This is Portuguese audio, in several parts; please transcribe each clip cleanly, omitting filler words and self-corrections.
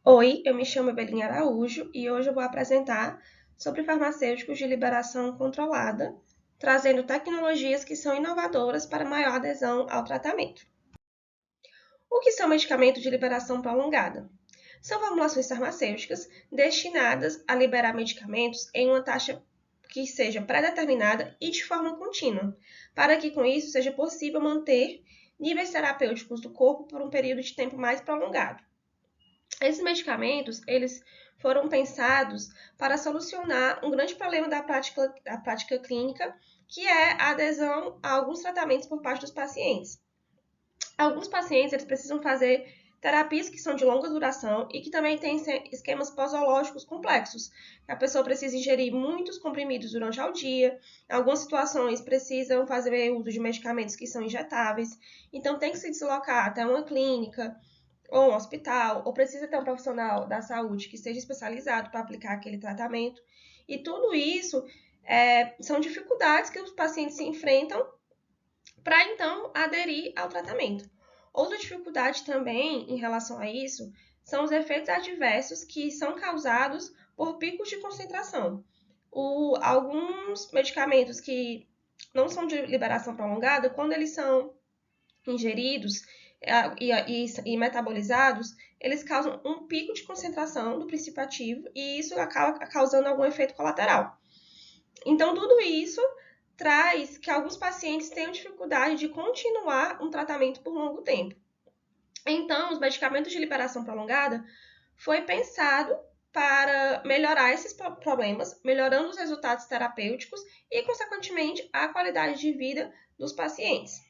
Oi, eu me chamo Eveline Araújo e hoje eu vou apresentar sobre farmacêuticos de liberação controlada, trazendo tecnologias que são inovadoras para maior adesão ao tratamento. O que são medicamentos de liberação prolongada? São formulações farmacêuticas destinadas a liberar medicamentos em uma taxa que seja pré-determinada e de forma contínua, para que com isso seja possível manter níveis terapêuticos do corpo por um período de tempo mais prolongado. Esses medicamentos, eles foram pensados para solucionar um grande problema da prática clínica, que é a adesão a alguns tratamentos por parte dos pacientes. Alguns pacientes, eles precisam fazer terapias que são de longa duração e que também têm esquemas posológicos complexos. A pessoa precisa ingerir muitos comprimidos durante o dia, em algumas situações precisam fazer uso de medicamentos que são injetáveis, então tem que se deslocar até uma clínica, ou um hospital, ou precisa ter um profissional da saúde que seja especializado para aplicar aquele tratamento. E tudo isso são dificuldades que os pacientes se enfrentam para então aderir ao tratamento. Outra dificuldade também em relação a isso são os efeitos adversos que são causados por picos de concentração. Alguns medicamentos que não são de liberação prolongada, quando eles são ingeridos e metabolizados, eles causam um pico de concentração do princípio ativo e isso acaba causando algum efeito colateral. Então, tudo isso traz que alguns pacientes tenham dificuldade de continuar um tratamento por longo tempo. Então, os medicamentos de liberação prolongada foi pensado para melhorar esses problemas, melhorando os resultados terapêuticos e, consequentemente, a qualidade de vida dos pacientes.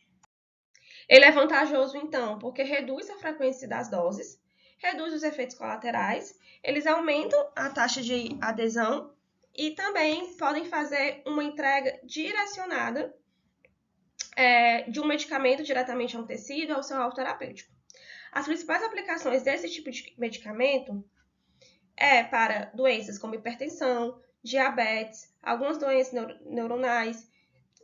Ele é vantajoso, então, porque reduz a frequência das doses, reduz os efeitos colaterais, eles aumentam a taxa de adesão e também podem fazer uma entrega direcionada de um medicamento diretamente a um tecido ao seu alvo terapêutico. As principais aplicações desse tipo de medicamento é para doenças como hipertensão, diabetes, algumas doenças neuronais,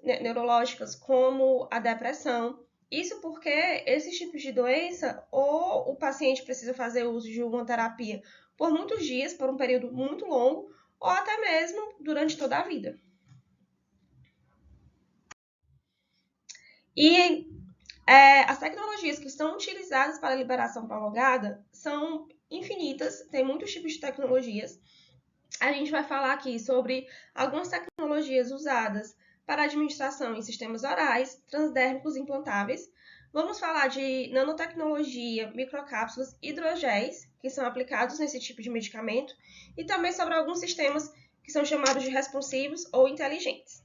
neurológicas, como a depressão. Isso porque esses tipos de doença, ou o paciente precisa fazer uso de uma terapia por muitos dias, por um período muito longo, ou até mesmo durante toda a vida. E as tecnologias que são utilizadas para a liberação prolongada são infinitas, tem muitos tipos de tecnologias. A gente vai falar aqui sobre algumas tecnologias usadas para administração em sistemas orais, transdérmicos implantáveis. Vamos falar de nanotecnologia, microcápsulas, hidrogéis, que são aplicados nesse tipo de medicamento, e também sobre alguns sistemas que são chamados de responsivos ou inteligentes.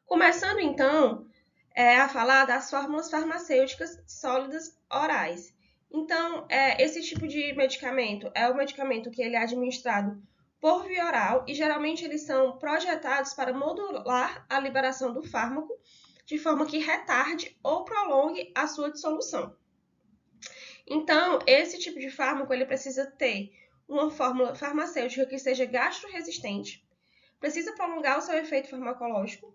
Começando então a falar das fórmulas farmacêuticas sólidas orais. Então, esse tipo de medicamento é o medicamento que ele é administrado por via oral e geralmente eles são projetados para modular a liberação do fármaco de forma que retarde ou prolongue a sua dissolução. Então, esse tipo de fármaco ele precisa ter uma fórmula farmacêutica que seja gastroresistente, precisa prolongar o seu efeito farmacológico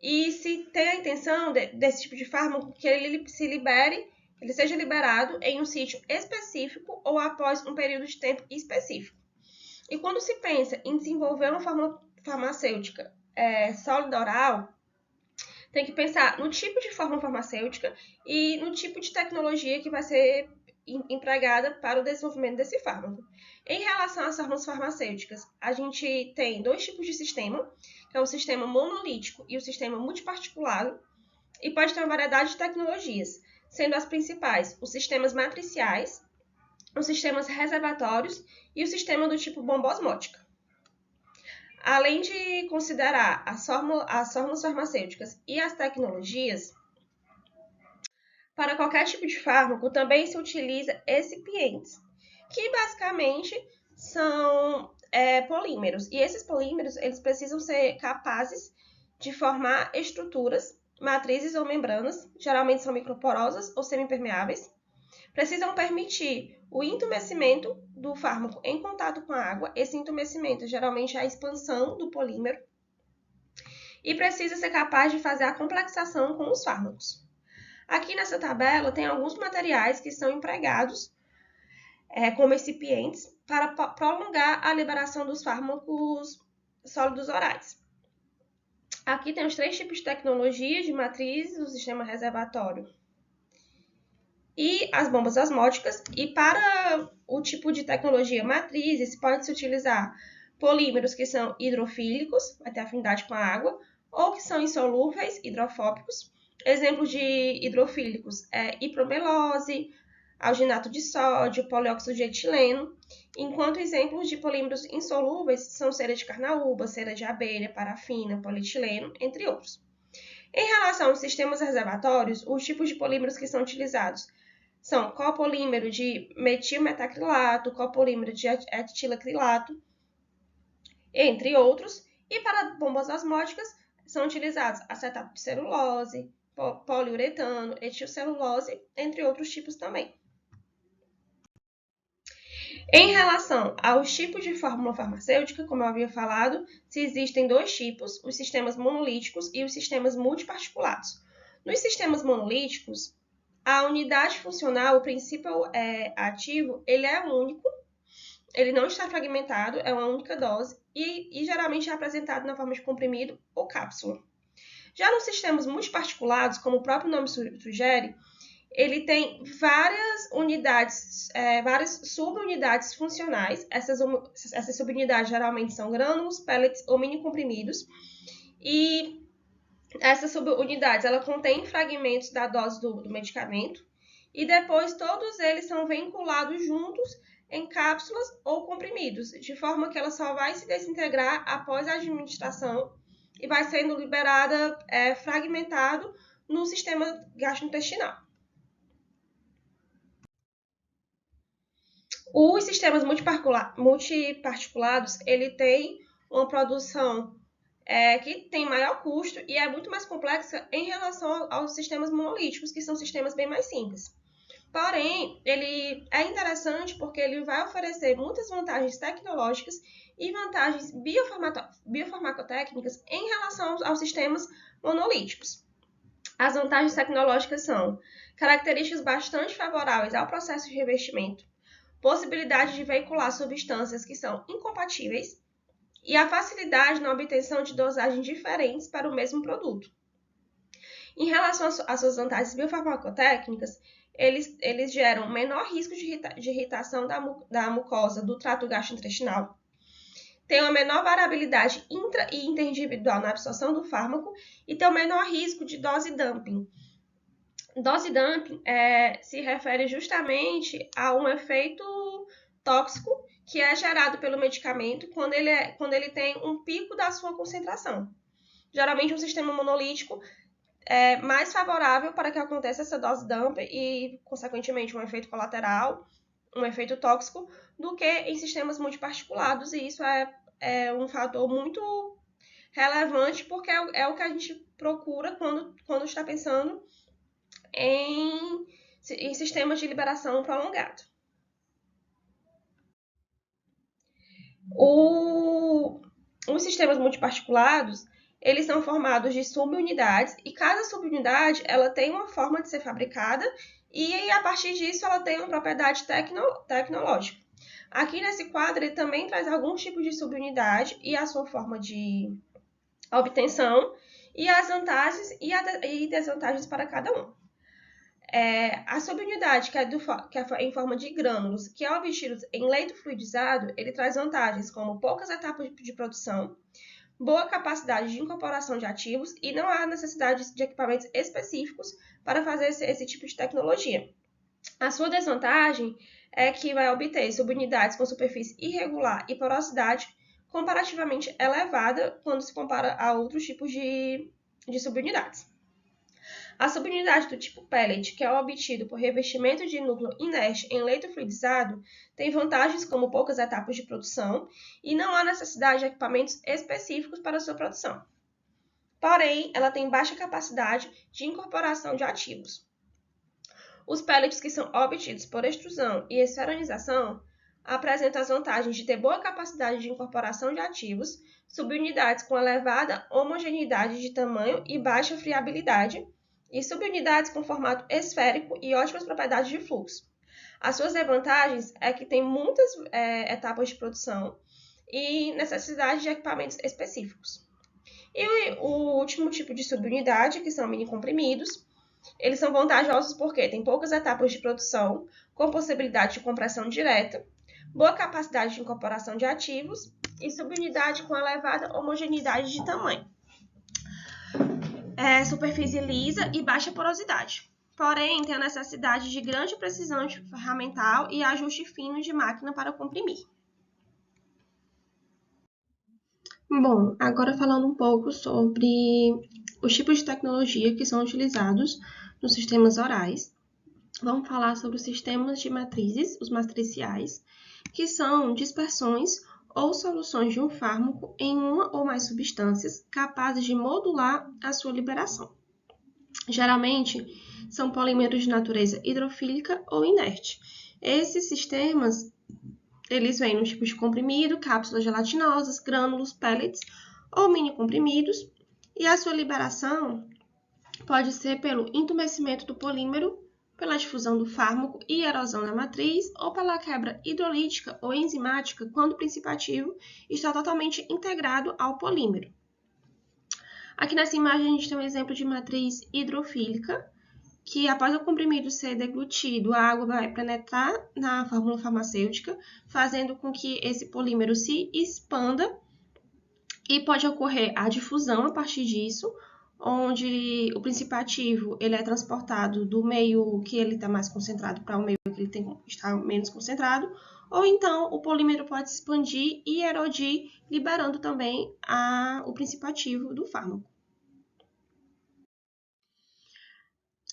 e se tem a intenção desse tipo de fármaco que ele seja liberado em um sítio específico ou após um período de tempo específico. E quando se pensa em desenvolver uma fórmula farmacêutica sólida oral, tem que pensar no tipo de fórmula farmacêutica e no tipo de tecnologia que vai ser empregada para o desenvolvimento desse fármaco. Em relação às fórmulas farmacêuticas, a gente tem dois tipos de sistema, que é o sistema monolítico e o sistema multiparticulado, e pode ter uma variedade de tecnologias, sendo as principais os sistemas matriciais, os sistemas reservatórios e o sistema do tipo bomba osmótica. Além de considerar as fórmulas farmacêuticas e as tecnologias, para qualquer tipo de fármaco também se utiliza excipientes, que basicamente são polímeros. E esses polímeros eles precisam ser capazes de formar estruturas, matrizes ou membranas, geralmente são microporosas ou semipermeáveis, precisam permitir o entumecimento do fármaco em contato com a água. Esse entumecimento geralmente é a expansão do polímero e precisa ser capaz de fazer a complexação com os fármacos. Aqui nessa tabela tem alguns materiais que são empregados como excipientes para prolongar a liberação dos fármacos sólidos orais. Aqui tem os 3 tipos de tecnologia de matrizes, o sistema reservatório e as bombas osmóticas. E para o tipo de tecnologia matrizes, pode-se utilizar polímeros que são hidrofílicos, vai ter afinidade com a água, ou que são insolúveis, hidrofóbicos. Exemplos de hidrofílicos é hipromelose, alginato de sódio, polióxido de etileno, enquanto exemplos de polímeros insolúveis são cera de carnaúba, cera de abelha, parafina, polietileno, entre outros. Em relação aos sistemas reservatórios, os tipos de polímeros que são utilizados são copolímero de metilmetacrilato, copolímero de etilacrilato, entre outros. E para bombas osmóticas são utilizados acetato de celulose, poliuretano, etilcelulose, entre outros tipos também. Em relação aos tipos de fórmula farmacêutica, como eu havia falado, se existem 2 tipos, os sistemas monolíticos e os sistemas multiparticulados. Nos sistemas monolíticos, a unidade funcional, o princípio ativo, ele é único, ele não está fragmentado, é uma única dose e geralmente é apresentado na forma de comprimido ou cápsula. Já nos sistemas multiparticulados, como o próprio nome sugere, ele tem várias unidades, várias subunidades funcionais. Essas subunidades geralmente são grânulos, pellets ou mini comprimidos. E essas subunidades, ela contém fragmentos da dose do medicamento. E depois todos eles são vinculados juntos em cápsulas ou comprimidos, de forma que ela só vai se desintegrar após a administração e vai sendo liberada fragmentado no sistema gastrointestinal. Os sistemas multiparticulados, ele tem uma produção que tem maior custo e é muito mais complexa em relação aos sistemas monolíticos, que são sistemas bem mais simples. Porém, ele é interessante porque ele vai oferecer muitas vantagens tecnológicas e vantagens biofarmacotécnicas em relação aos sistemas monolíticos. As vantagens tecnológicas são características bastante favoráveis ao processo de revestimento, possibilidade de veicular substâncias que são incompatíveis e a facilidade na obtenção de dosagens diferentes para o mesmo produto. Em relação às suas vantagens biofarmacotécnicas, eles geram menor risco de irritação da mucosa do trato gastrointestinal, tem uma menor variabilidade intra e interindividual na absorção do fármaco e tem o menor risco de dose dumping. Dose dumping se refere justamente a um efeito tóxico que é gerado pelo medicamento quando ele tem um pico da sua concentração. Geralmente, um sistema monolítico é mais favorável para que aconteça essa dose dumping e, consequentemente, um efeito colateral, um efeito tóxico, do que em sistemas multiparticulados, e isso é um fator muito relevante porque é o que a gente procura quando está pensando em sistemas de liberação prolongado. Os sistemas multiparticulados, eles são formados de subunidades e cada subunidade ela tem uma forma de ser fabricada e a partir disso ela tem uma propriedade tecnológica. Aqui nesse quadro ele também traz alguns tipos de subunidade e a sua forma de obtenção e as vantagens e desvantagens para cada um. A subunidade, que é em forma de grânulos, que é obtido em leito fluidizado, ele traz vantagens como poucas etapas de produção, boa capacidade de incorporação de ativos e não há necessidade de equipamentos específicos para fazer esse tipo de tecnologia. A sua desvantagem é que vai obter subunidades com superfície irregular e porosidade comparativamente elevada quando se compara a outros tipos de subunidades. A subunidade do tipo pellet, que é obtido por revestimento de núcleo inerte em leito fluidizado, tem vantagens como poucas etapas de produção e não há necessidade de equipamentos específicos para sua produção. Porém, ela tem baixa capacidade de incorporação de ativos. Os pellets que são obtidos por extrusão e esferonização apresentam as vantagens de ter boa capacidade de incorporação de ativos, subunidades com elevada homogeneidade de tamanho e baixa friabilidade, e subunidades com formato esférico e ótimas propriedades de fluxo. As suas desvantagens é que tem muitas etapas de produção e necessidade de equipamentos específicos. E o último tipo de subunidade, que são mini comprimidos, eles são vantajosos porque tem poucas etapas de produção, com possibilidade de compressão direta, boa capacidade de incorporação de ativos e subunidade com elevada homogeneidade de tamanho. Superfície lisa e baixa porosidade. Porém, tem a necessidade de grande precisão ferramental e ajuste fino de máquina para comprimir. Bom, agora falando um pouco sobre os tipos de tecnologia que são utilizados nos sistemas orais. Vamos falar sobre os sistemas de matrizes, os matriciais, que são dispersões ou soluções de um fármaco em uma ou mais substâncias capazes de modular a sua liberação. Geralmente, são polímeros de natureza hidrofílica ou inerte. Esses sistemas, eles vêm no tipo de comprimido, cápsulas gelatinosas, grânulos, pellets ou mini comprimidos, e a sua liberação pode ser pelo entumecimento do polímero, pela difusão do fármaco e erosão na matriz, ou pela quebra hidrolítica ou enzimática quando o princípio ativo está totalmente integrado ao polímero. Aqui nessa imagem a gente tem um exemplo de matriz hidrofílica, que após o comprimido ser deglutido, a água vai penetrar na fórmula farmacêutica, fazendo com que esse polímero se expanda e pode ocorrer a difusão a partir disso, onde o princípio ativo ele é transportado do meio que ele está mais concentrado para o meio que ele está menos concentrado, ou então o polímero pode se expandir e erodir, liberando também o princípio ativo do fármaco.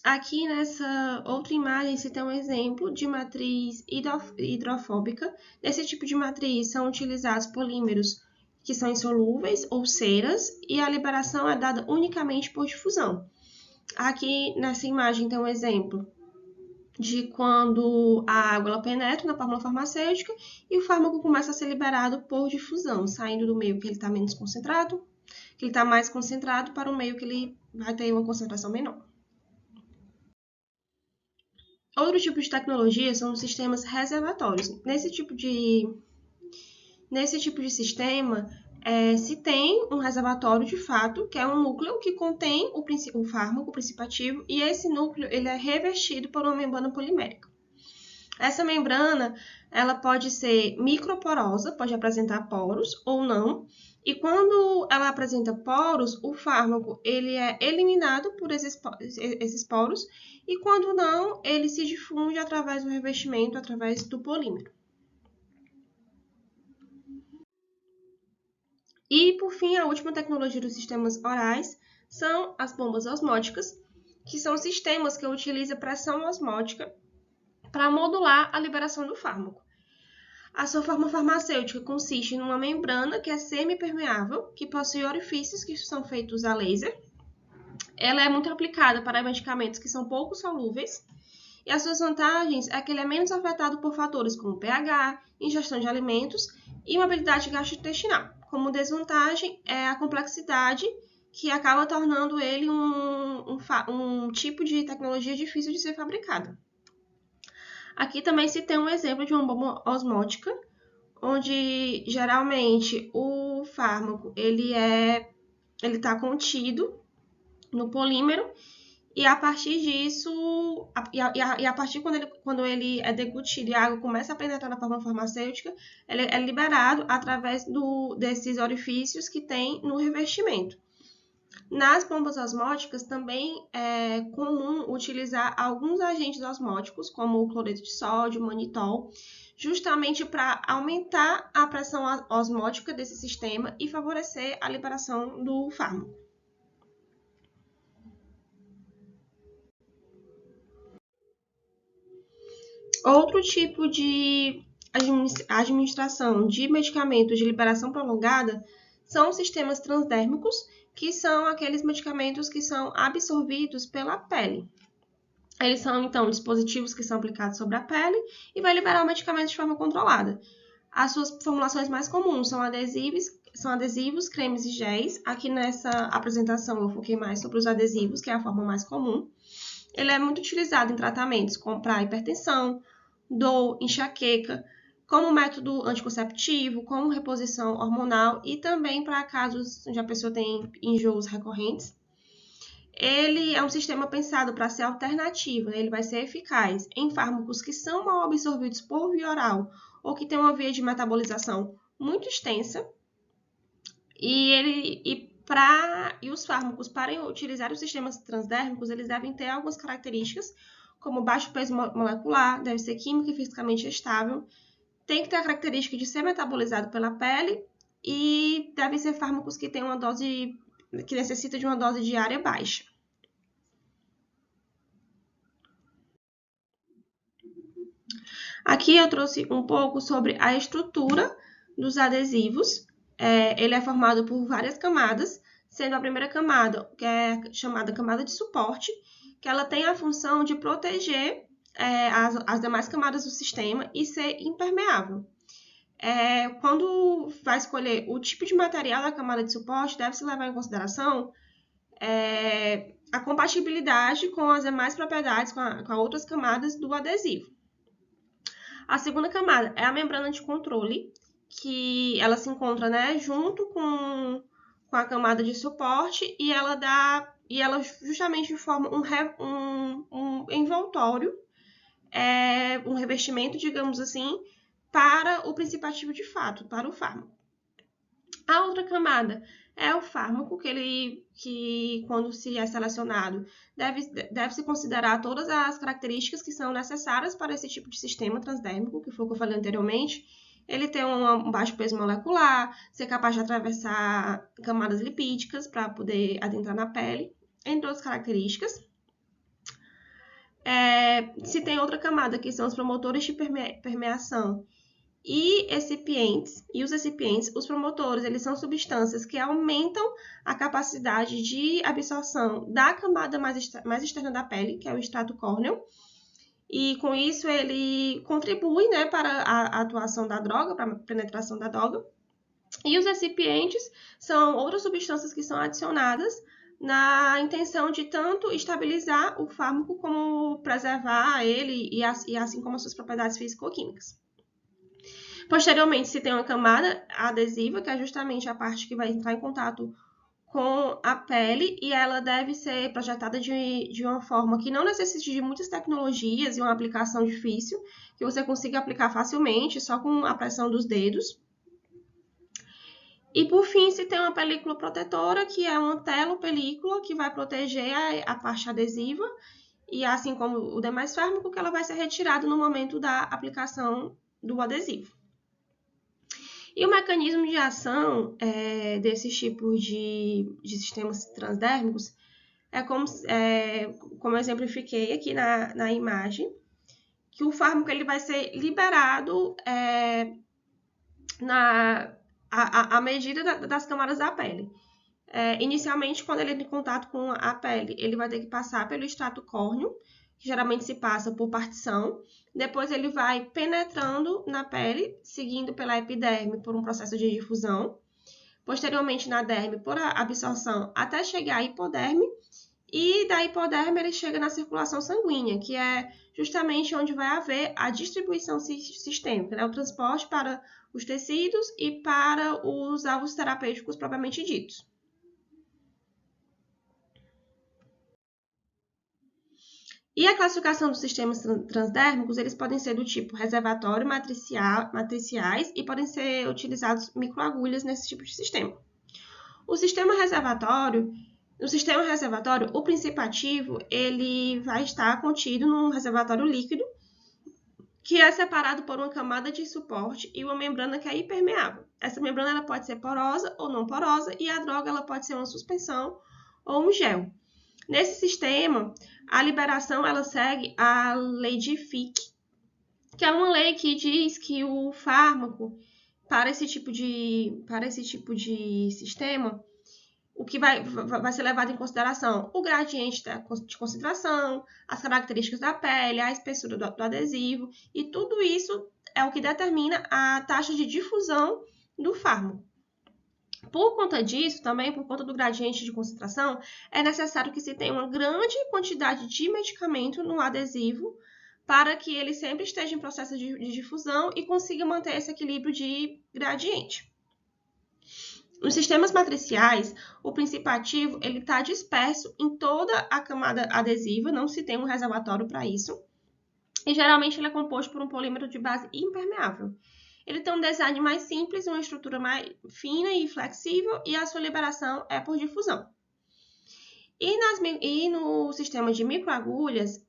Aqui nessa outra imagem se tem um exemplo de matriz hidrofóbica. Nesse tipo de matriz são utilizados polímeros que são insolúveis ou ceras e a liberação é dada unicamente por difusão. Aqui nessa imagem tem um exemplo de quando a água ela penetra na fórmula farmacêutica e o fármaco começa a ser liberado por difusão, saindo do meio que ele está menos concentrado, que ele está mais concentrado, para o meio que ele vai ter uma concentração menor. Outro tipo de tecnologia são os sistemas reservatórios. Nesse tipo de sistema, se tem um reservatório de fato, que é um núcleo que contém o fármaco, o princípio ativo, e esse núcleo ele é revestido por uma membrana polimérica. Essa membrana ela pode ser microporosa, pode apresentar poros ou não, e quando ela apresenta poros, o fármaco ele é eliminado por esses poros, e quando não, ele se difunde através do revestimento, através do polímero. E, por fim, a última tecnologia dos sistemas orais são as bombas osmóticas, que são sistemas que utilizam pressão osmótica para modular a liberação do fármaco. A sua forma farmacêutica consiste numa membrana que é semipermeável, que possui orifícios que são feitos a laser. Ela é muito aplicada para medicamentos que são pouco solúveis, e as suas vantagens é que ele é menos afetado por fatores como pH, ingestão de alimentos e mobilidade gastrointestinal. Como desvantagem é a complexidade, que acaba tornando ele um tipo de tecnologia difícil de ser fabricada. Aqui também se tem um exemplo de uma bomba osmótica, onde geralmente o fármaco ele está contido no polímero, e a partir disso, a partir quando ele é deglutido e a água começa a penetrar na fórmula farmacêutica, ele é liberado através desses orifícios que tem no revestimento. Nas bombas osmóticas também é comum utilizar alguns agentes osmóticos, como o cloreto de sódio, manitol, justamente para aumentar a pressão osmótica desse sistema e favorecer a liberação do fármaco. Outro tipo de administração de medicamentos de liberação prolongada são os sistemas transdérmicos, que são aqueles medicamentos que são absorvidos pela pele. Eles são, então, dispositivos que são aplicados sobre a pele e vai liberar o medicamento de forma controlada. As suas formulações mais comuns são adesivos, cremes e géis. Aqui nessa apresentação eu foquei mais sobre os adesivos, que é a forma mais comum. Ele é muito utilizado em tratamentos para hipertensão, dor, enxaqueca, como método anticonceptivo, como reposição hormonal e também para casos onde a pessoa tem enjoos recorrentes. Ele é um sistema pensado para ser alternativo, né? Ele vai ser eficaz em fármacos que são mal absorvidos por via oral ou que têm uma via de metabolização muito extensa. E os fármacos, para utilizar os sistemas transdérmicos, eles devem ter algumas características, como baixo peso molecular, deve ser química e fisicamente estável, tem que ter a característica de ser metabolizado pela pele e devem ser fármacos que têm uma dose que necessita de uma dose diária baixa. Aqui eu trouxe um pouco sobre a estrutura dos adesivos. Ele é formado por várias camadas, sendo a primeira camada, que é chamada camada de suporte, que ela tem a função de proteger as demais camadas do sistema e ser impermeável. Quando vai escolher o tipo de material da camada de suporte, deve-se levar em consideração a compatibilidade com as demais propriedades, com outras camadas do adesivo. A segunda camada é a membrana de controle, que ela se encontra, né, junto com a camada de suporte e ela justamente forma um envoltório, um revestimento, digamos assim, para o princípio ativo de fato, para o fármaco. A outra camada é o fármaco, que quando se é selecionado, deve-se considerar todas as características que são necessárias para esse tipo de sistema transdérmico, que foi o que eu falei anteriormente. Ele tem um baixo peso molecular, ser capaz de atravessar camadas lipídicas para poder adentrar na pele, entre outras características. Se tem outra camada, que são os promotores de permeação, e os recipientes, os promotores, eles são substâncias que aumentam a capacidade de absorção da camada mais externa da pele, que é o extrato córneo, e com isso ele contribui, né, para a atuação da droga, para a penetração da droga. E os recipientes são outras substâncias que são adicionadas na intenção de tanto estabilizar o fármaco como preservar ele e assim como as suas propriedades físico-químicas. Posteriormente, se tem uma camada adesiva, que é justamente a parte que vai entrar em contato com a pele, e ela deve ser projetada de uma forma que não necessite de muitas tecnologias e uma aplicação difícil, que você consiga aplicar facilmente, só com a pressão dos dedos. E, por fim, se tem uma película protetora, que é uma telopelícula, que vai proteger a parte adesiva, e assim como o demais fármaco, que ela vai ser retirada no momento da aplicação do adesivo. E o mecanismo de ação desses tipos de sistemas transdérmicos é como eu exemplifiquei aqui na imagem, que o fármaco ele vai ser liberado à medida das camadas da pele. Inicialmente, quando ele entra em contato com a pele, ele vai ter que passar pelo extrato córneo, que geralmente se passa por partição. Depois ele vai penetrando na pele, seguindo pela epiderme por um processo de difusão. Posteriormente na derme por absorção até chegar à hipoderme. E da hipoderme ele chega na circulação sanguínea, que é justamente onde vai haver a distribuição sistêmica, né? O transporte para os tecidos e para os alvos terapêuticos propriamente ditos. E a classificação dos sistemas transdérmicos, eles podem ser do tipo reservatório, matriciais e podem ser utilizados microagulhas nesse tipo de sistema. No sistema reservatório, o princípio ativo ele vai estar contido num reservatório líquido, que é separado por uma camada de suporte e uma membrana que é impermeável. Essa membrana ela pode ser porosa ou não porosa, e a droga ela pode ser uma suspensão ou um gel. Nesse sistema, a liberação ela segue a lei de Fick, que é uma lei que diz que o fármaco, para esse tipo de sistema, o que vai ser levado em consideração o gradiente de concentração, as características da pele, a espessura do adesivo, e tudo isso é o que determina a taxa de difusão do fármaco. Por conta disso, também por conta do gradiente de concentração, é necessário que se tenha uma grande quantidade de medicamento no adesivo para que ele sempre esteja em processo de difusão e consiga manter esse equilíbrio de gradiente. Nos sistemas matriciais, o princípio ativo está disperso em toda a camada adesiva, não se tem um reservatório para isso, e geralmente ele é composto por um polímero de base impermeável. Ele tem um design mais simples, uma estrutura mais fina e flexível, e a sua liberação é por difusão. E no sistema de microagulhas,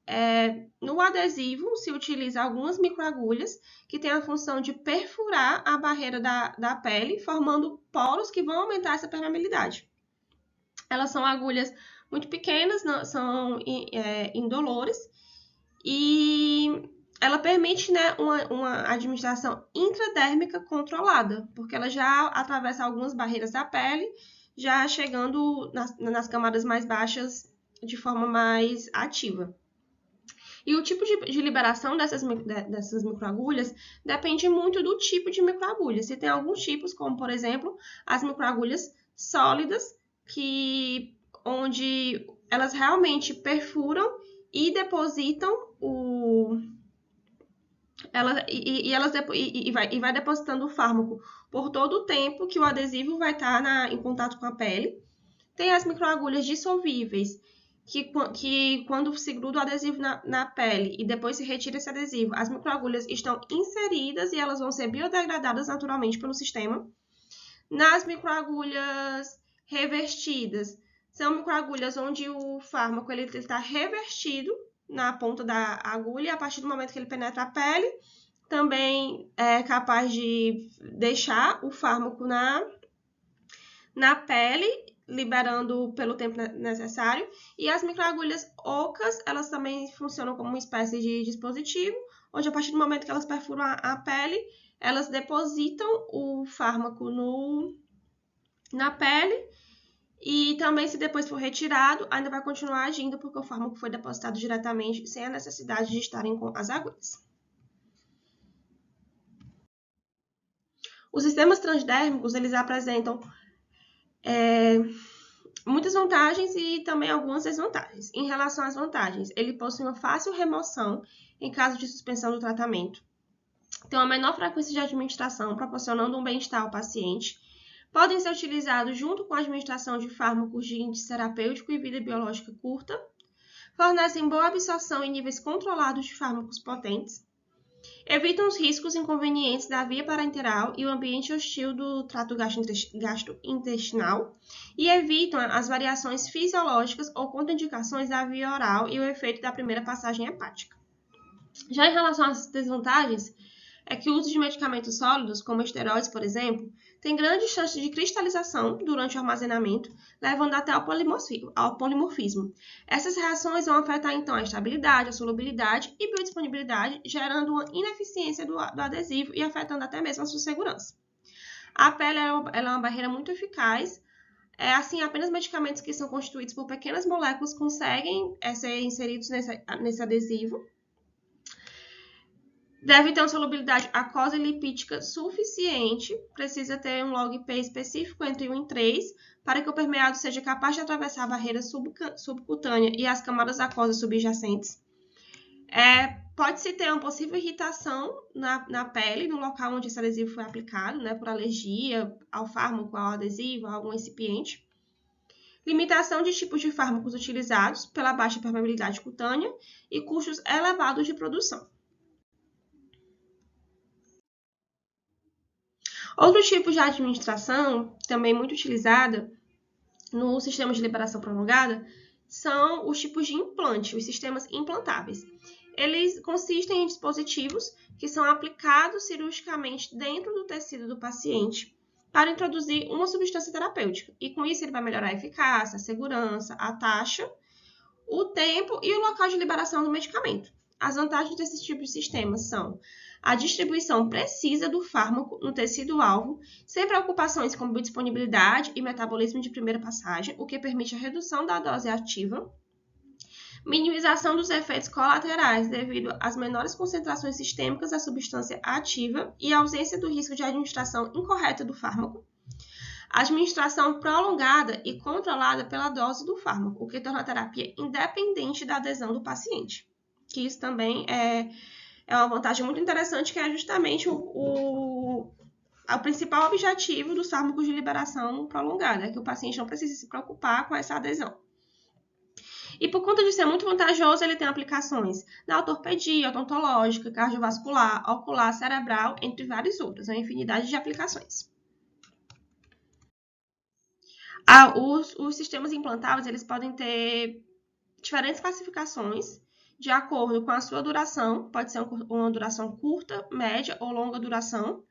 no adesivo se utiliza algumas microagulhas que têm a função de perfurar a barreira da pele, formando poros que vão aumentar essa permeabilidade. Elas são agulhas muito pequenas, são indolores, e ela permite, né, uma administração intradérmica controlada, porque ela já atravessa algumas barreiras da pele, já chegando nas camadas mais baixas de forma mais ativa. E o tipo de liberação dessas microagulhas depende muito do tipo de microagulha. Se tem alguns tipos, como por exemplo, as microagulhas sólidas, onde elas realmente perfuram e depositam vai depositando o fármaco por todo o tempo que o adesivo vai estar em contato com a pele. Tem as microagulhas dissolvíveis, que quando se gruda o adesivo na pele e depois se retira esse adesivo, as microagulhas estão inseridas e elas vão ser biodegradadas naturalmente pelo sistema. Nas microagulhas revertidas, são microagulhas onde o fármaco está revertido na ponta da agulha, e a partir do momento que ele penetra a pele, também é capaz de deixar o fármaco na pele, liberando pelo tempo necessário. E as microagulhas ocas, elas também funcionam como uma espécie de dispositivo, onde a partir do momento que elas perfuram a pele, elas depositam o fármaco na pele, e também, se depois for retirado, ainda vai continuar agindo, porque o fármaco foi depositado diretamente, sem a necessidade de estarem com as agulhas. Os sistemas transdérmicos, eles apresentam muitas vantagens e também algumas desvantagens. Em relação às vantagens, ele possui uma fácil remoção em caso de suspensão do tratamento, tem uma menor frequência de administração, proporcionando um bem-estar ao paciente, podem ser utilizados junto com a administração de fármacos de índice terapêutico e vida biológica curta, fornecem boa absorção em níveis controlados de fármacos potentes, evitam os riscos inconvenientes da via parenteral e o ambiente hostil do trato gastrointestinal e evitam as variações fisiológicas ou contraindicações da via oral e o efeito da primeira passagem hepática. Já em relação às desvantagens, é que o uso de medicamentos sólidos, como esteroides, por exemplo, tem grande chance de cristalização durante o armazenamento, levando até ao polimorfismo. Essas reações vão afetar, então, a estabilidade, a solubilidade e biodisponibilidade, gerando uma ineficiência do adesivo e afetando até mesmo a sua segurança. A pele ela é uma barreira muito eficaz. Assim, apenas medicamentos que são constituídos por pequenas moléculas conseguem ser inseridos nesse adesivo. Deve ter uma solubilidade aquosa e lipídica suficiente, precisa ter um log-P específico entre 1 e 3, para que o permeado seja capaz de atravessar a barreira subcutânea e as camadas aquosas subjacentes. Pode-se ter uma possível irritação na pele, no local onde esse adesivo foi aplicado, né, por alergia ao fármaco, ao adesivo, a algum recipiente. Limitação de tipos de fármacos utilizados pela baixa permeabilidade cutânea e custos elevados de produção. Outro tipo de administração, também muito utilizada no sistema de liberação prolongada, são os tipos de implante, os sistemas implantáveis. Eles consistem em dispositivos que são aplicados cirurgicamente dentro do tecido do paciente para introduzir uma substância terapêutica. E com isso ele vai melhorar a eficácia, a segurança, a taxa, o tempo e o local de liberação do medicamento. As vantagens desses tipos de sistemas são a distribuição precisa do fármaco no tecido-alvo, sem preocupações com biodisponibilidade e metabolismo de primeira passagem, o que permite a redução da dose ativa, minimização dos efeitos colaterais devido às menores concentrações sistêmicas da substância ativa e ausência do risco de administração incorreta do fármaco, administração prolongada e controlada pela dose do fármaco, o que torna a terapia independente da adesão do paciente. que isso também é uma vantagem muito interessante, que é justamente o principal objetivo dos fármacos de liberação prolongada, que o paciente não precisa se preocupar com essa adesão. E por conta de ser muito vantajoso, ele tem aplicações na ortopedia, odontológica, cardiovascular, ocular, cerebral, entre vários outros, uma infinidade de aplicações. Os sistemas implantáveis, eles podem ter diferentes classificações de acordo com a sua duração, pode ser uma duração curta, média ou longa duração.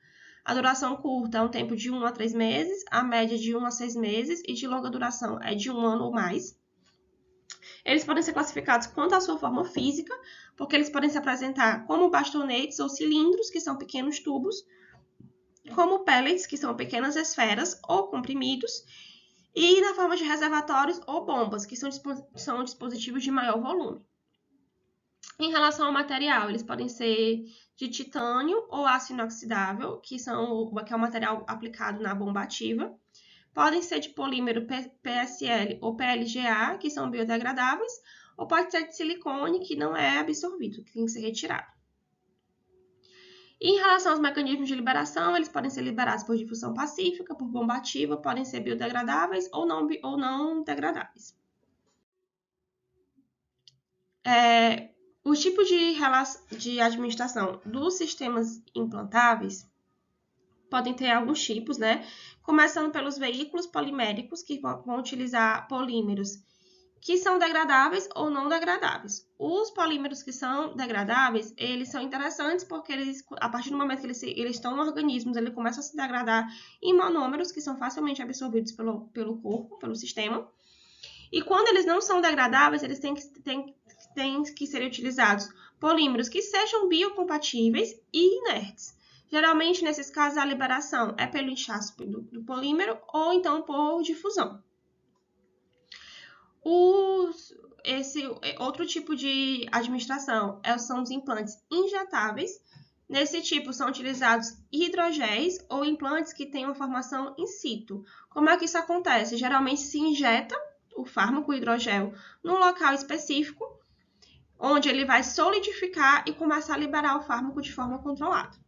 A duração curta é um tempo de 1 a 3 meses, a média de 1 a 6 meses e de longa duração é de 1 ano ou mais. Eles podem ser classificados quanto à sua forma física, porque eles podem se apresentar como bastonetes ou cilindros, que são pequenos tubos, como pellets, que são pequenas esferas ou comprimidos, e na forma de reservatórios ou bombas, que são dispositivos de maior volume. Em relação ao material, eles podem ser de titânio ou aço inoxidável, que é o material aplicado na bomba ativa. Podem ser de polímero PSL ou PLGA, que são biodegradáveis, ou pode ser de silicone, que não é absorvido, que tem que ser retirado. E em relação aos mecanismos de liberação, eles podem ser liberados por difusão pacífica, por bomba ativa, podem ser biodegradáveis ou não degradáveis. Os tipos de administração dos sistemas implantáveis podem ter alguns tipos, né? Começando pelos veículos poliméricos, que vão utilizar polímeros que são degradáveis ou não degradáveis. Os polímeros que são degradáveis, eles são interessantes porque a partir do momento que eles estão no organismo, eles começam a se degradar em monômeros que são facilmente absorvidos pelo corpo, pelo sistema. E quando eles não são degradáveis, eles têm que ser utilizados polímeros que sejam biocompatíveis e inertes. Geralmente, nesses casos, a liberação é pelo inchaço do polímero ou então por difusão. Esse outro tipo de administração são os implantes injetáveis. Nesse tipo, são utilizados hidrogéis ou implantes que têm uma formação in situ. Como é que isso acontece? Geralmente se injeta o fármaco hidrogel num local específico, onde ele vai solidificar e começar a liberar o fármaco de forma controlada.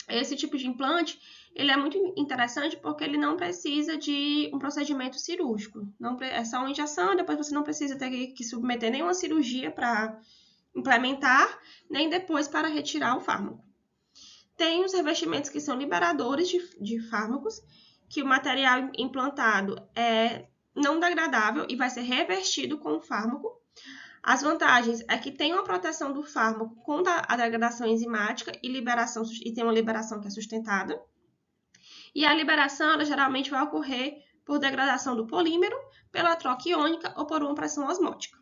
Esse tipo de implante, ele é muito interessante porque ele não precisa de um procedimento cirúrgico. É só uma injeção e depois você não precisa ter que submeter nenhuma cirurgia para implementar, nem depois para retirar o fármaco. Tem os revestimentos que são liberadores de fármacos, que o material implantado é não degradável e vai ser revestido com o fármaco. As vantagens é que tem uma proteção do fármaco contra a degradação enzimática e tem uma liberação que é sustentada. E a liberação, ela geralmente vai ocorrer por degradação do polímero, pela troca iônica ou por uma pressão osmótica.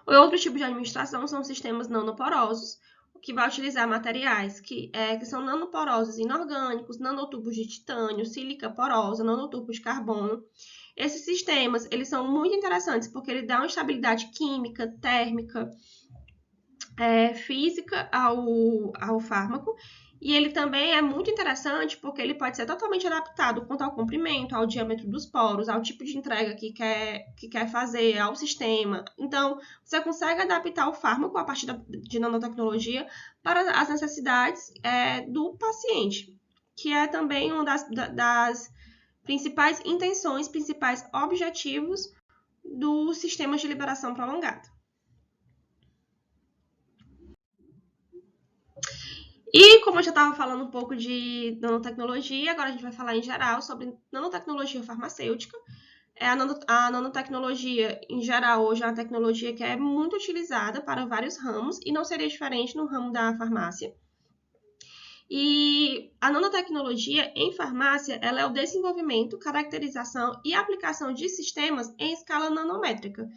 O outro tipo de administração são os sistemas nanoporosos, que vai utilizar materiais que são nanoporosos inorgânicos, nanotubos de titânio, sílica porosa, nanotubos de carbono. Esses sistemas, eles são muito interessantes porque ele dá uma estabilidade química, térmica, física ao fármaco. E ele também é muito interessante porque ele pode ser totalmente adaptado quanto ao comprimento, ao diâmetro dos poros, ao tipo de entrega que quer fazer, ao sistema. Então, você consegue adaptar o fármaco a partir de nanotecnologia para as necessidades do paciente, que é também uma das principais intenções, principais objetivos dos sistemas de liberação prolongada. E como eu já estava falando um pouco de nanotecnologia, agora a gente vai falar em geral sobre nanotecnologia farmacêutica. A nanotecnologia, em geral, hoje é uma tecnologia que é muito utilizada para vários ramos e não seria diferente no ramo da farmácia. E a nanotecnologia em farmácia, ela é o desenvolvimento, caracterização e aplicação de sistemas em escala nanométrica,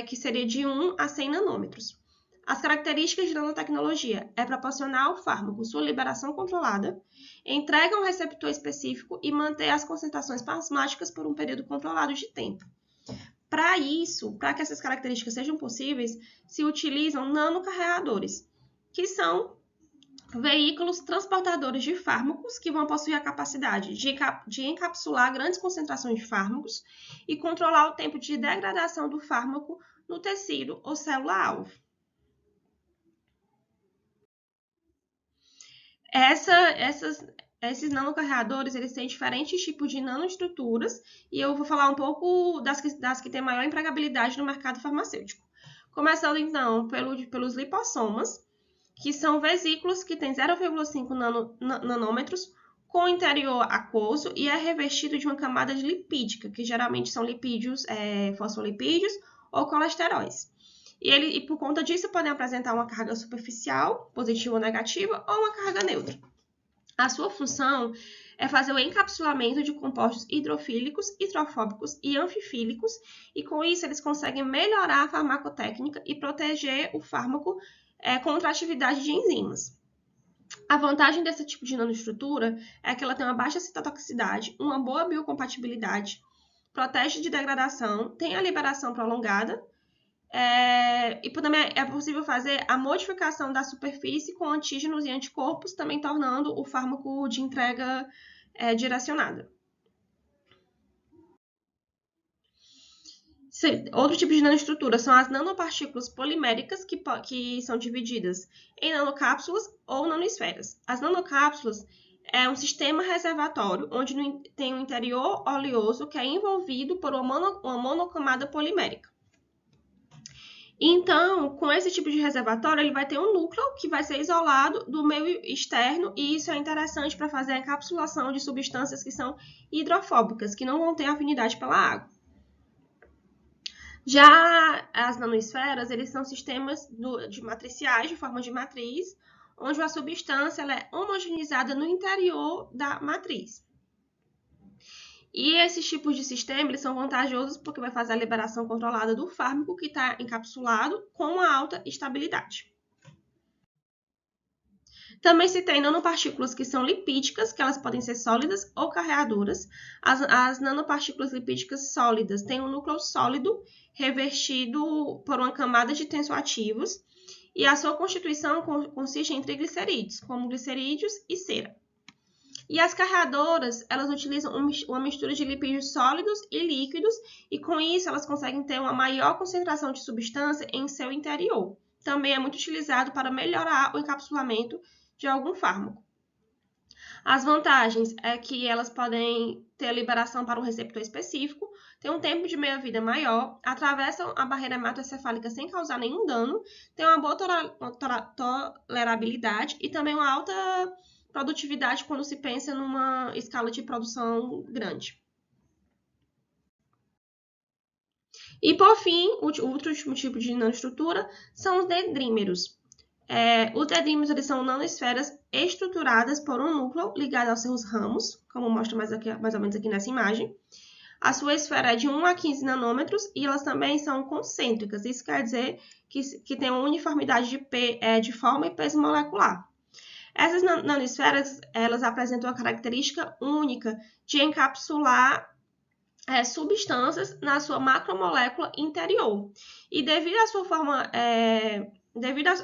que seria de 1 a 100 nanômetros. As características de nanotecnologia é proporcionar ao fármaco sua liberação controlada, entrega um receptor específico e manter as concentrações plasmáticas por um período controlado de tempo. Para isso, para que essas características sejam possíveis, se utilizam nanocarreadores, que são veículos transportadores de fármacos que vão possuir a capacidade de encapsular grandes concentrações de fármacos e controlar o tempo de degradação do fármaco no tecido ou célula-alvo. Esses nanocarreadores, eles têm diferentes tipos de nanoestruturas e eu vou falar um pouco das que têm maior empregabilidade no mercado farmacêutico. Começando, então, pelos lipossomas, que são vesículas que têm 0,5 nanômetros com interior aquoso e é revestido de uma camada de lipídica, que geralmente são lipídios, fosfolipídios ou colesteróis. E por conta disso, podem apresentar uma carga superficial, positiva ou negativa, ou uma carga neutra. A sua função é fazer o encapsulamento de compostos hidrofílicos, hidrofóbicos e anfifílicos, e com isso eles conseguem melhorar a farmacotécnica e proteger o fármaco contra a atividade de enzimas. A vantagem desse tipo de nanoestrutura é que ela tem uma baixa citotoxicidade, uma boa biocompatibilidade, protege de degradação, tem a liberação prolongada, e também é possível fazer a modificação da superfície com antígenos e anticorpos, também tornando o fármaco de entrega direcionada. Outro tipo de nanoestrutura são as nanopartículas poliméricas, que são divididas em nanocápsulas ou nanoesferas. As nanocápsulas é um sistema reservatório, onde tem um interior oleoso que é envolvido por uma monocamada polimérica. Então, com esse tipo de reservatório, ele vai ter um núcleo que vai ser isolado do meio externo, e isso é interessante para fazer a encapsulação de substâncias que são hidrofóbicas, que não vão ter afinidade pela água. Já as nanoesferas, eles são sistemas de matriciais, de forma de matriz, onde a substância ela é homogeneizada no interior da matriz. E esses tipos de sistema eles são vantajosos porque vai fazer a liberação controlada do fármaco que está encapsulado com uma alta estabilidade. Também se tem nanopartículas que são lipídicas, que elas podem ser sólidas ou carreadoras. As nanopartículas lipídicas sólidas têm um núcleo sólido revestido por uma camada de tensoativos e a sua constituição consiste em triglicerídeos, como glicerídeos e cera. E as carreadoras, elas utilizam uma mistura de lipídios sólidos e líquidos, e com isso elas conseguem ter uma maior concentração de substância em seu interior. Também é muito utilizado para melhorar o encapsulamento de algum fármaco. As vantagens é que elas podem ter liberação para um receptor específico, tem um tempo de meia-vida maior, atravessam a barreira hematoencefálica sem causar nenhum dano, tem uma boa tolerabilidade e também uma alta produtividade quando se pensa numa escala de produção grande. E, por fim, o outro tipo de nanoestrutura são os dendrímeros. Os dendrímeros eles são nanoesferas estruturadas por um núcleo ligado aos seus ramos, como mostra mais ou menos aqui nessa imagem. A sua esfera é de 1 a 15 nanômetros e elas também são concêntricas. Isso quer dizer que tem uma uniformidade de forma e peso molecular. Essas nanoesferas, elas apresentam uma característica única de encapsular substâncias na sua macromolécula interior. E devido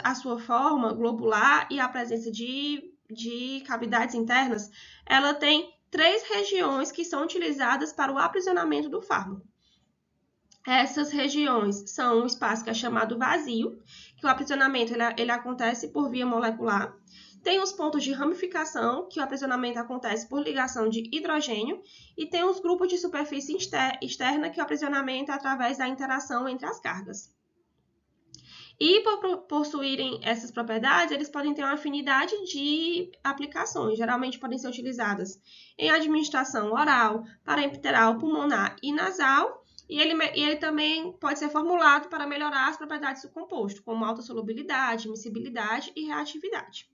à sua forma globular e à presença de cavidades internas, ela tem 3 regiões que são utilizadas para o aprisionamento do fármaco. Essas regiões são um espaço que é chamado vazio, que o aprisionamento ele acontece por via molecular. Tem os pontos de ramificação, que o aprisionamento acontece por ligação de hidrogênio, e tem os grupos de superfície externa, que o aprisionamento é através da interação entre as cargas. E por possuírem essas propriedades, eles podem ter uma afinidade de aplicações, geralmente podem ser utilizadas em administração oral, parenteral, pulmonar e nasal, e ele também pode ser formulado para melhorar as propriedades do composto, como alta solubilidade, miscibilidade e reatividade.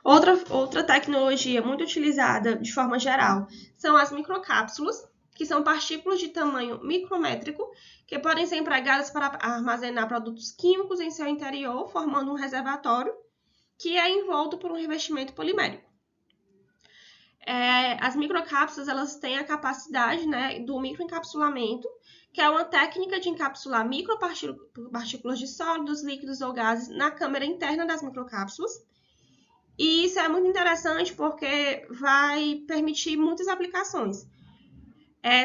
Outra tecnologia muito utilizada de forma geral são as microcápsulas, que são partículas de tamanho micrométrico, que podem ser empregadas para armazenar produtos químicos em seu interior, formando um reservatório, que é envolto por um revestimento polimérico. As microcápsulas elas têm a capacidade do microencapsulamento, que é uma técnica de encapsular micropartículas de sólidos, líquidos ou gases na câmara interna das microcápsulas. E isso é muito interessante porque vai permitir muitas aplicações.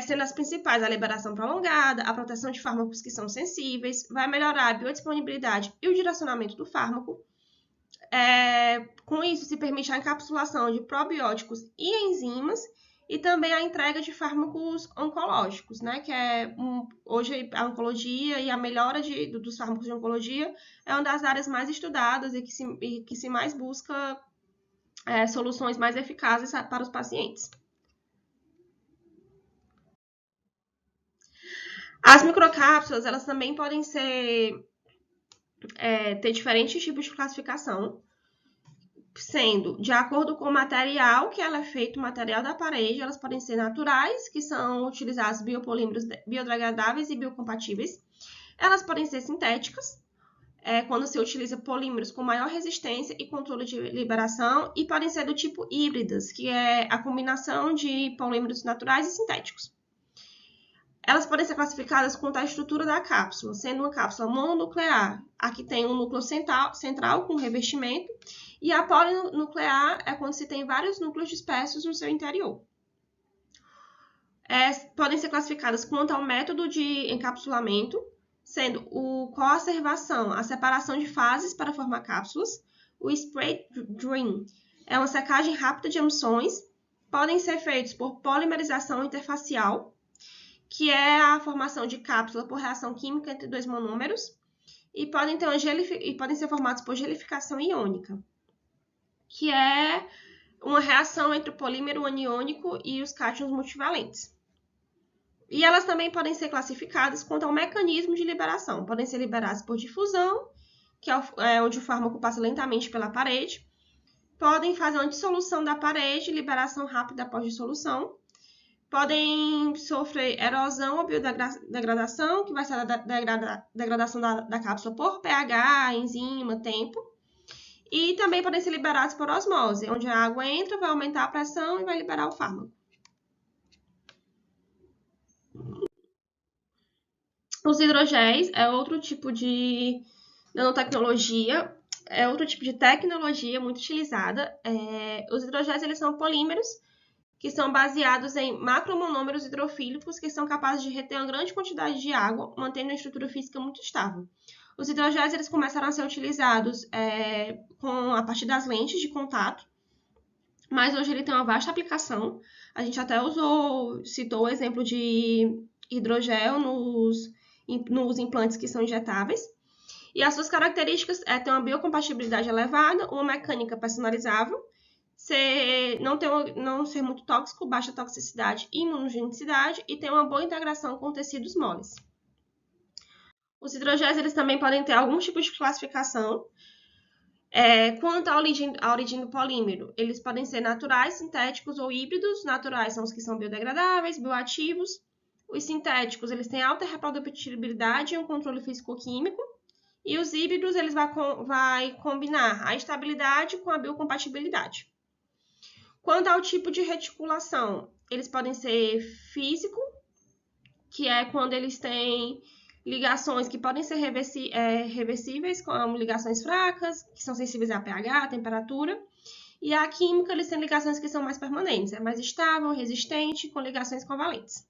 sendo as principais a liberação prolongada, a proteção de fármacos que são sensíveis, vai melhorar a biodisponibilidade e o direcionamento do fármaco. Com isso, se permite a encapsulação de probióticos e enzimas e também a entrega de fármacos oncológicos, né? Que hoje a oncologia e a melhora dos fármacos de oncologia é uma das áreas mais estudadas e que se mais busca soluções mais eficazes para os pacientes. As microcápsulas, elas também podem ter diferentes tipos de classificação, sendo de acordo com o material que ela é feito, o material da parede, elas podem ser naturais, que são utilizados biopolímeros biodegradáveis e biocompatíveis. Elas podem ser sintéticas, quando se utiliza polímeros com maior resistência e controle de liberação, e podem ser do tipo híbridas, que é a combinação de polímeros naturais e sintéticos. Elas podem ser classificadas quanto à estrutura da cápsula, sendo uma cápsula mononuclear, a que tem um núcleo central com revestimento, e a polinuclear é quando se tem vários núcleos dispersos no seu interior. Podem ser classificadas quanto ao método de encapsulamento, sendo o coacervação, a separação de fases para formar cápsulas, o spray drying é uma secagem rápida de emulsões, podem ser feitos por polimerização interfacial, que é a formação de cápsula por reação química entre dois monômeros, e podem ser formados por gelificação iônica, que é uma reação entre o polímero aniônico e os cátions multivalentes. E elas também podem ser classificadas quanto ao mecanismo de liberação. Podem ser liberadas por difusão, que é onde o fármaco passa lentamente pela parede. Podem fazer uma dissolução da parede, liberação rápida após dissolução. Podem sofrer erosão ou biodegradação, que vai ser a degradação da cápsula por pH, enzima, tempo. E também podem ser liberados por osmose, onde a água entra, vai aumentar a pressão e vai liberar o fármaco. Os hidrogéis é outro tipo de nanotecnologia, é outro tipo de tecnologia muito utilizada. Os hidrogéis, eles são polímeros que são baseados em macromonômeros hidrofílicos que são capazes de reter uma grande quantidade de água, mantendo uma estrutura física muito estável. Os hidrogéis, eles começaram a ser utilizados a partir das lentes de contato, mas hoje ele tem uma vasta aplicação. A gente até citou o exemplo de hidrogel nos implantes que são injetáveis. E as suas características têm uma biocompatibilidade elevada, uma mecânica personalizável, não ser muito tóxico, baixa toxicidade e imunogenicidade, e ter uma boa integração com tecidos moles. Os hidrogéis, eles também podem ter algum tipo de classificação. Quanto à origem do polímero, eles podem ser naturais, sintéticos ou híbridos. Naturais são os que são biodegradáveis, bioativos. Os sintéticos, eles têm alta reprodutibilidade e um controle físico-químico. E os híbridos, eles vai combinar a estabilidade com a biocompatibilidade. Quanto ao tipo de reticulação, eles podem ser físico, que é quando eles têm ligações que podem ser reversíveis, como ligações fracas, que são sensíveis a pH, a temperatura. E a química, eles têm ligações que são mais permanentes, é mais estável, resistente, com ligações covalentes.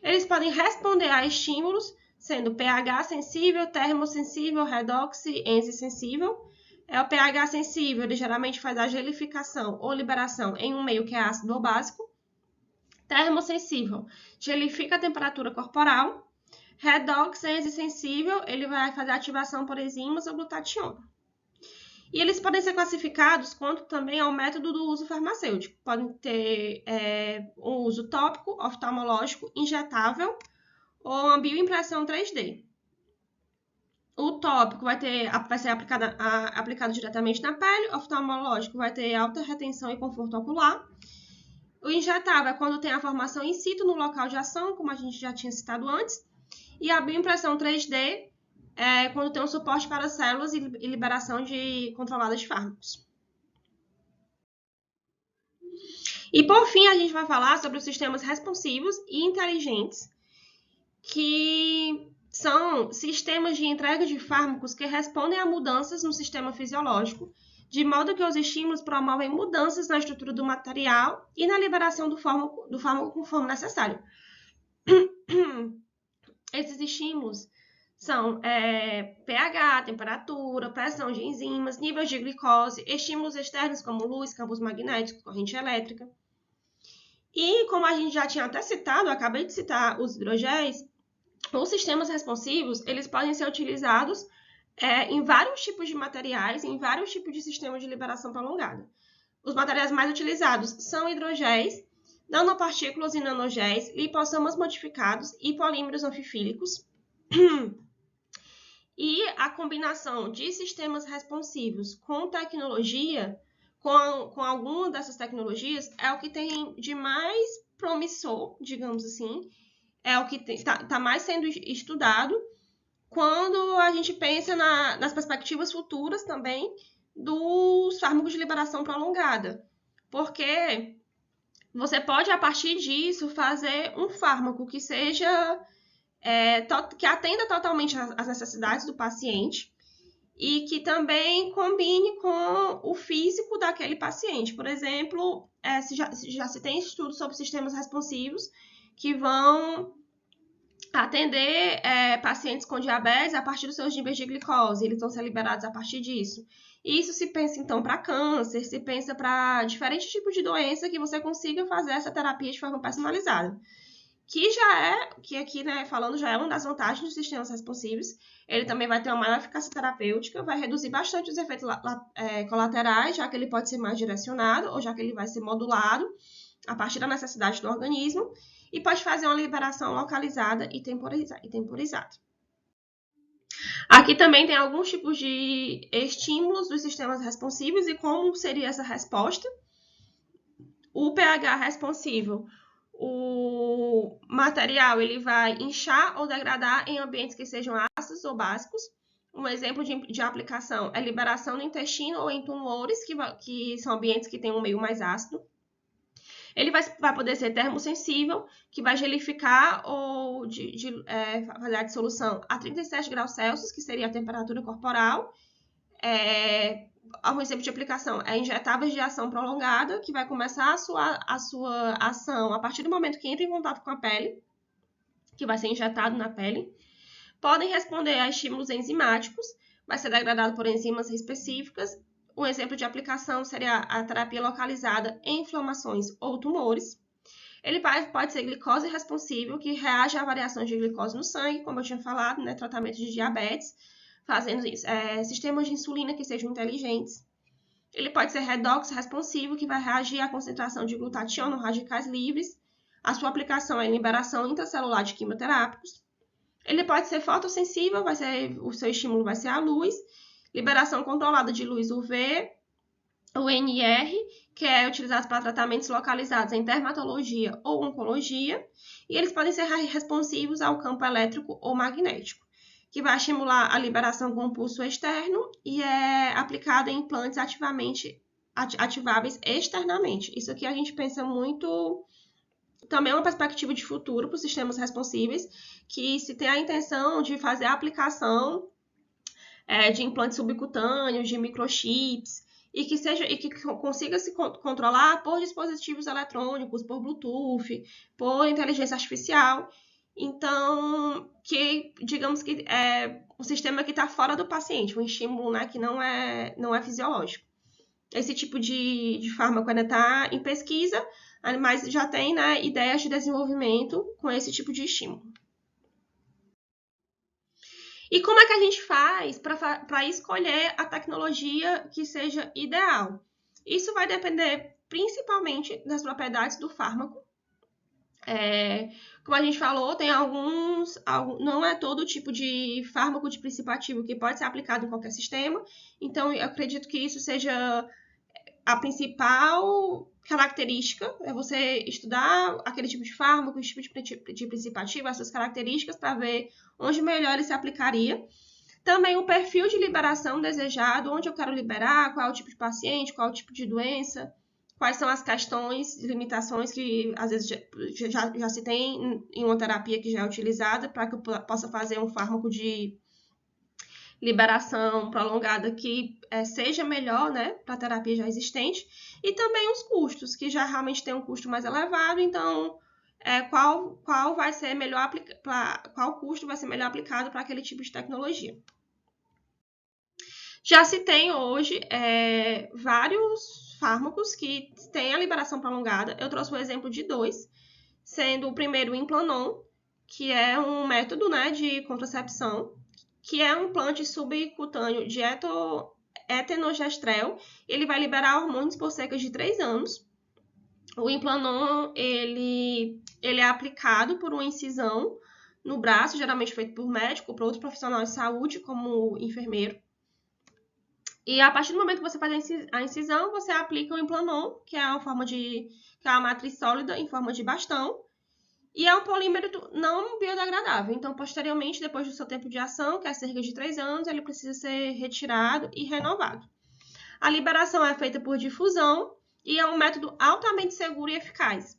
Eles podem responder a estímulos, sendo pH sensível, termosensível, redox, enzissensível. O pH sensível, ele geralmente faz a gelificação ou liberação em um meio que é ácido ou básico. Termosensível, gelifica a temperatura corporal. Redox, enzissensível, ele vai fazer a ativação por enzimas ou glutationa. E eles podem ser classificados quanto também ao método do uso farmacêutico. Podem ter um uso tópico, oftalmológico, injetável ou uma bioimpressão 3D. O tópico vai ser aplicado diretamente na pele, o oftalmológico vai ter alta retenção e conforto ocular. O injetável é quando tem a formação in situ no local de ação, como a gente já tinha citado antes. E a bioimpressão 3D é quando tem um suporte para células e liberação controlada de fármacos. E por fim, a gente vai falar sobre os sistemas responsivos e inteligentes, que são sistemas de entrega de fármacos que respondem a mudanças no sistema fisiológico, de modo que os estímulos promovem mudanças na estrutura do material e na liberação do fármaco conforme necessário. Esses estímulos são pH, temperatura, pressão de enzimas, níveis de glicose, estímulos externos como luz, campos magnéticos, corrente elétrica. E como a gente já tinha até citado, eu acabei de citar os hidrogéis, os sistemas responsivos, eles podem ser utilizados em vários tipos de materiais, em vários tipos de sistemas de liberação prolongada. Os materiais mais utilizados são hidrogéis, nanopartículas e nanogéis, lipossomos modificados e polímeros anfifílicos. E a combinação de sistemas responsivos com tecnologia, com alguma dessas tecnologias, é o que tem de mais promissor, digamos assim, é o que está mais sendo estudado quando a gente pensa nas perspectivas futuras também dos fármacos de liberação prolongada. Porque você pode, a partir disso, fazer um fármaco que seja que atenda totalmente às necessidades do paciente e que também combine com o físico daquele paciente. Por exemplo, já se tem estudos sobre sistemas responsivos que vão atender pacientes com diabetes a partir dos seus níveis de glicose, eles vão ser liberados a partir disso. Isso se pensa, então, para câncer, se pensa para diferentes tipos de doença que você consiga fazer essa terapia de forma personalizada. Que aqui, né, falando, já é uma das vantagens dos sistemas responsivos. Ele também vai ter uma maior eficácia terapêutica, vai reduzir bastante os efeitos colaterais, já que ele pode ser mais direcionado, ou já que ele vai ser modulado a partir da necessidade do organismo, e pode fazer uma liberação localizada e temporizada. Aqui também tem alguns tipos de estímulos dos sistemas responsivos e como seria essa resposta. O pH responsivo, o material ele vai inchar ou degradar em ambientes que sejam ácidos ou básicos. Um exemplo de aplicação é liberação no intestino ou em tumores, que são ambientes que têm um meio mais ácido. Ele vai poder ser termosensível, que vai gelificar ou fazer a dissolução a 37 graus Celsius, que seria a temperatura corporal. Um exemplo de aplicação é injetáveis de ação prolongada, que vai começar a sua ação a partir do momento que entra em contato com a pele, que vai ser injetado na pele. Podem responder a estímulos enzimáticos, vai ser degradado por enzimas específicas. Um exemplo de aplicação seria a terapia localizada em inflamações ou tumores. Ele pode ser glicose responsível, que reage a variações de glicose no sangue, como eu tinha falado, né, tratamento de diabetes, fazendo sistemas de insulina que sejam inteligentes. Ele pode ser redox responsivo, que vai reagir à concentração de glutationa ou radicais livres. A sua aplicação é em liberação intracelular de quimioterápicos. Ele pode ser fotossensível, o seu estímulo vai ser a luz. Liberação controlada de luz UV, o NR, que é utilizado para tratamentos localizados em dermatologia ou oncologia. E eles podem ser responsivos ao campo elétrico ou magnético, que vai estimular a liberação com pulso externo e é aplicado em implantes ativáveis externamente. Isso aqui a gente pensa muito, também é uma perspectiva de futuro para os sistemas responsíveis, que se tem a intenção de fazer a aplicação de implantes subcutâneos, de microchips, e que consiga se controlar por dispositivos eletrônicos, por Bluetooth, por inteligência artificial. Então, digamos que é um sistema que está fora do paciente, um estímulo, né, que não é fisiológico. Esse tipo de fármaco ainda está em pesquisa, mas já tem, né, ideias de desenvolvimento com esse tipo de estímulo. E como é que a gente faz para escolher a tecnologia que seja ideal? Isso vai depender principalmente das propriedades do fármaco. Como a gente falou, tem não é todo tipo de fármaco de princípio ativo que pode ser aplicado em qualquer sistema. Então, eu acredito que isso seja a principal característica, é você estudar aquele tipo de fármaco, esse tipo de princípio ativo, essas características, para ver onde melhor ele se aplicaria. Também o perfil de liberação desejado, onde eu quero liberar, qual é o tipo de paciente, qual é o tipo de doença, quais são as questões, limitações que às vezes já se tem em uma terapia que já é utilizada para que eu possa fazer um fármaco de liberação prolongada que seja melhor, né, para a terapia já existente, e também os custos, que já realmente tem um custo mais elevado, então qual vai ser melhor qual custo vai ser melhor aplicado para aquele tipo de tecnologia. Já se tem hoje vários fármacos que têm a liberação prolongada. Eu trouxe um exemplo de 2, sendo o primeiro o Implanon, que é um método, né, de contracepção, que é um implante subcutâneo de etenogestrel. Ele vai liberar hormônios por cerca de 3 anos. O Implanon, ele é aplicado por uma incisão no braço, geralmente feito por médico ou por outro profissional de saúde, como enfermeiro. E a partir do momento que você faz a incisão, você aplica o Implanon, que é uma matriz sólida em forma de bastão, e é um polímero não biodegradável. Então, posteriormente, depois do seu tempo de ação, que é cerca de 3 anos, ele precisa ser retirado e renovado. A liberação é feita por difusão e é um método altamente seguro e eficaz.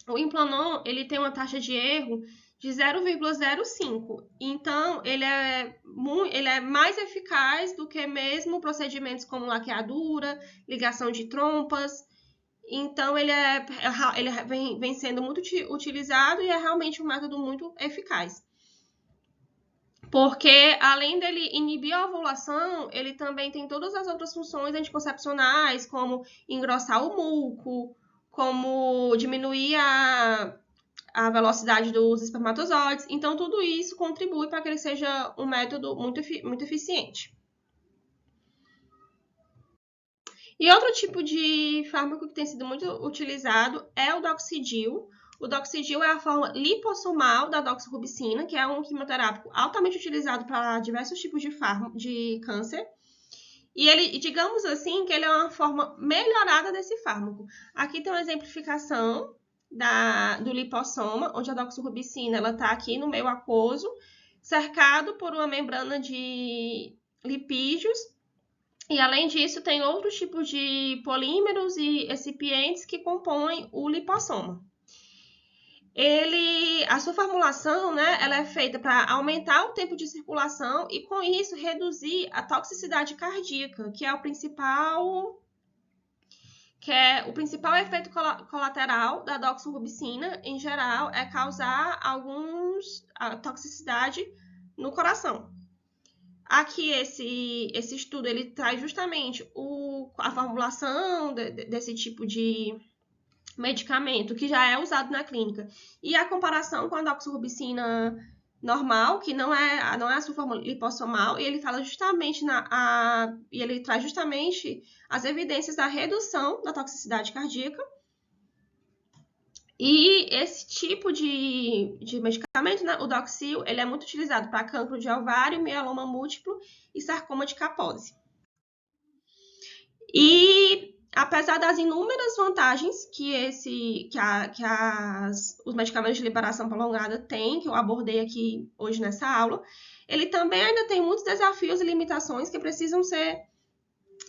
O Implanon, ele tem uma taxa de erro de 0,05. Então, ele é mais eficaz do que mesmo procedimentos como laqueadura, ligação de trompas. Então, ele vem sendo muito utilizado e é realmente um método muito eficaz. Porque, além dele inibir a ovulação, ele também tem todas as outras funções anticoncepcionais, como engrossar o muco, como diminuir a velocidade dos espermatozoides. Então, tudo isso contribui para que ele seja um método muito eficiente. E outro tipo de fármaco que tem sido muito utilizado é o Doxidil. O Doxidil é a forma lipossomal da doxorubicina, que é um quimioterápico altamente utilizado para diversos tipos de câncer. E ele, digamos assim, que ele é uma forma melhorada desse fármaco. Aqui tem uma exemplificação do lipossoma, onde a doxorubicina está aqui no meio aquoso, cercado por uma membrana de lipídios. E, além disso, tem outros tipos de polímeros e recipientes que compõem o lipossoma. A sua formulação, né, ela é feita para aumentar o tempo de circulação e, com isso, reduzir a toxicidade cardíaca, que é o principal efeito colateral da doxorubicina, em geral, é causar a toxicidade no coração. Aqui, esse estudo, ele traz justamente a formulação desse tipo de medicamento que já é usado na clínica e a comparação com a doxorubicina normal, que não é a sua forma lipossomal, e ele fala justamente e ele traz justamente as evidências da redução da toxicidade cardíaca. E esse tipo de medicamento, né, o Doxil, ele é muito utilizado para cancro de ovário, mieloma múltiplo e sarcoma de Kaposi. E apesar das inúmeras vantagens que os medicamentos de liberação prolongada têm, que eu abordei aqui hoje nessa aula, ele também ainda tem muitos desafios e limitações que precisam ser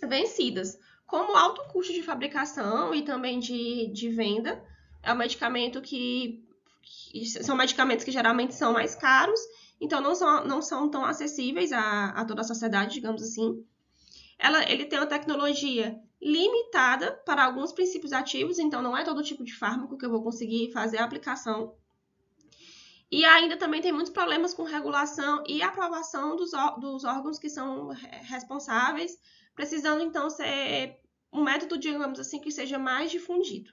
vencidas, como o alto custo de fabricação e também de venda. É um medicamento são medicamentos que geralmente são mais caros, então não são tão acessíveis a toda a sociedade, digamos assim. Ele tem uma tecnologia limitada para alguns princípios ativos, então não é todo tipo de fármaco que eu vou conseguir fazer a aplicação. E ainda também tem muitos problemas com regulação e aprovação dos órgãos que são responsáveis, precisando então ser um método, digamos assim, que seja mais difundido.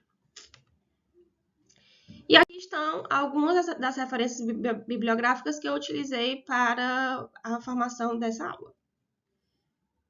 E aqui estão algumas das referências bibliográficas que eu utilizei para a formação dessa aula.